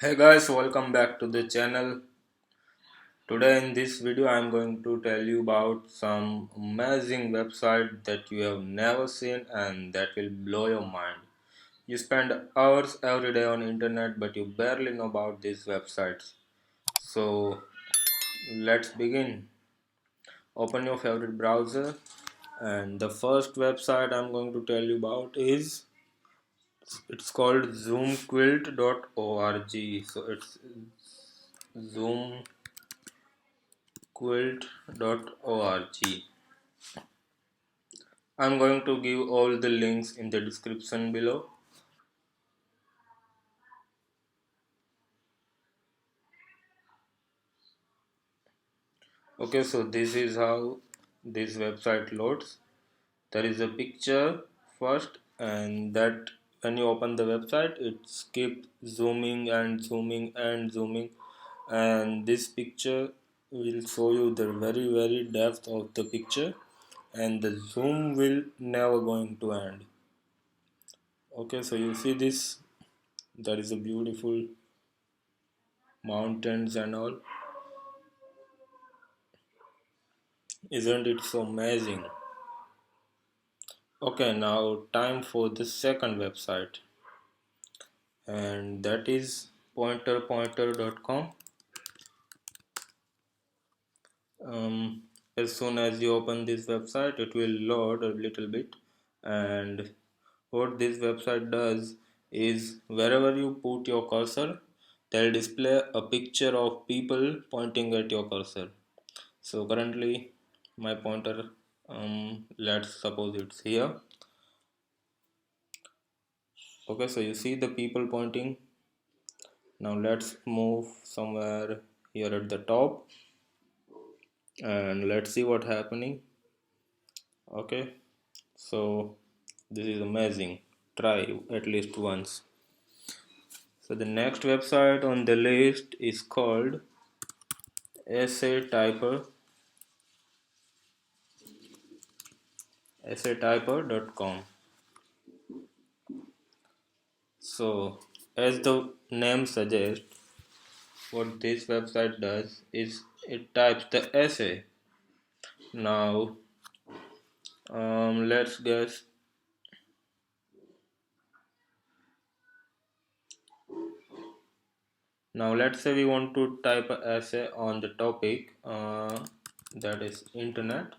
Hey guys, welcome back to the channel. Today in this video I am going to tell you about some amazing website that you have never seen and that will blow your mind. You spend hours every day on internet but you barely know about these websites. So let's begin. Open your favorite browser and the first website I'm going to tell you about is it's called zoomquilt.org. So it's zoomquilt.org. I'm going to give all the links in the description below. Okay, so this is how this website loads. There is a picture first, and that when you open the website, it keeps zooming and zooming and zooming, and this picture will show you the very depth of the picture, and the zoom will never going to end. Okay, so you see this, there is a beautiful mountains and all. Isn't it so amazing? Okay, now time for the second website, and that is pointer.com. As soon as you open this website, it will load a little bit, and what this website does is wherever you put your cursor, they'll display a picture of people pointing at your cursor. So currently, my pointer, let's suppose it's here. Okay, so you see the people pointing. Now let's move somewhere here at the top and let's see what happening. Okay, so this is amazing. Try at least once. So the next website on the list is called essaytyper essaytyper.com. So as the name suggests, what this website does is it types the essay. Now let's guess. Now let's say we want to type an essay on the topic that is internet.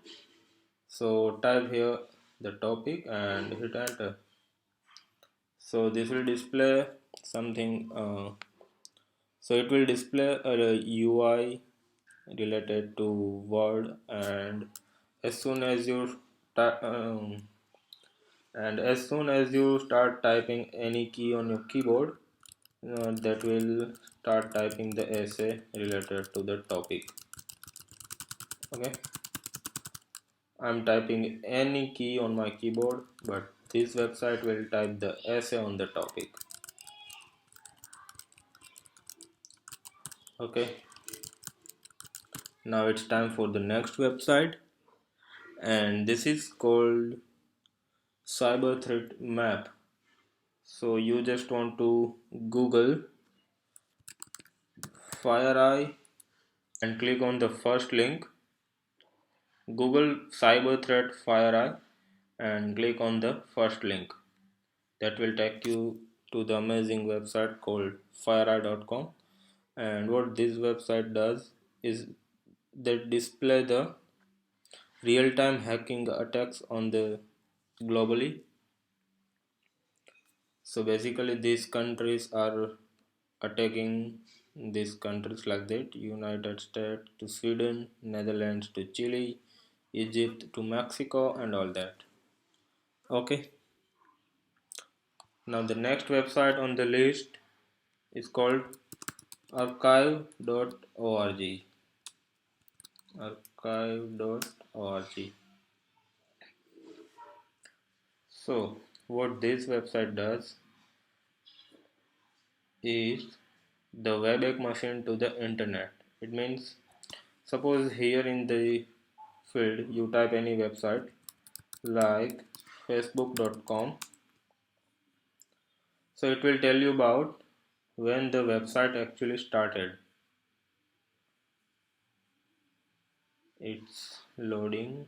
So type here the topic and hit enter. So this will display something. So it will display a UI related to Word, and as soon as you as soon as you start typing any key on your keyboard, that will start typing the essay related to the topic. Okay, I'm typing any key on my keyboard, but this website will type the essay on the topic. Okay, now it's time for the next website, and this is called cyber threat map. So you just want to Google FireEye and click on the first link. Google cyber threat FireEye and click on the first link. That will take you to the amazing website called FireEye.com. And what this website does is they display the real-time hacking attacks on the globally. So basically these countries are attacking these countries like that: United States to Sweden, Netherlands to Chile, Egypt to Mexico, and all that. Okay, now the next website on the list is called archive.org. Archive.org. So what this website does is the Webex machine to the internet. It means, suppose here in the field you type any website like facebook.com, so it will tell you about when the website actually started. It's loading.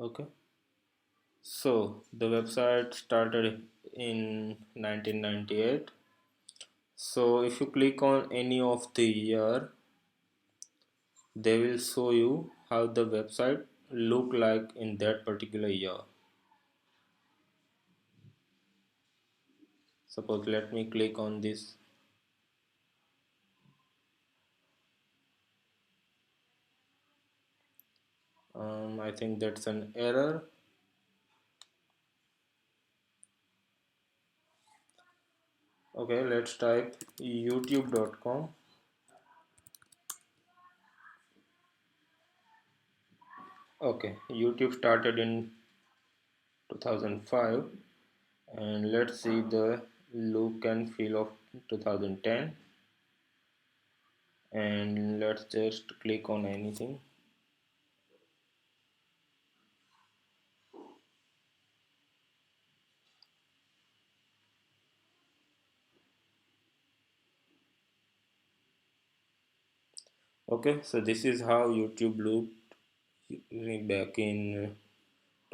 Okay, so the website started in 1998. So if you click on any of the year, they will show you how the website look like in that particular year. Suppose let me click on this. I think that's an error. Okay, let's type youtube.com. Okay, YouTube started in 2005, and let's see the look and feel of 2010, and let's just click on anything. Okay, so this is how YouTube looked back in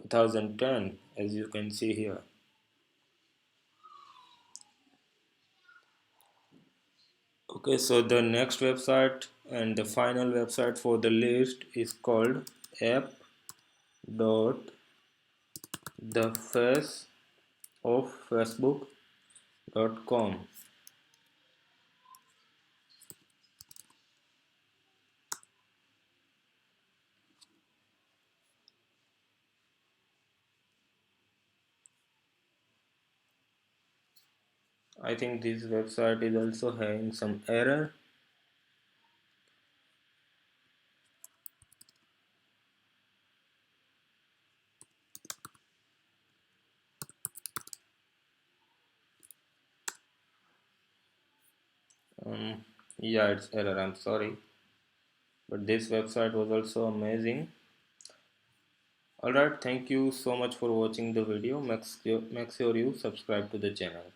2010, as you can see here. Okay, so the next website and the final website for the list is called app.thefaceoffacebook.com. I think this website is also having some error. Yeah, it's error, I'm sorry, but this website was also amazing. Alright, thank you so much for watching the video. Make sure you subscribe to the channel.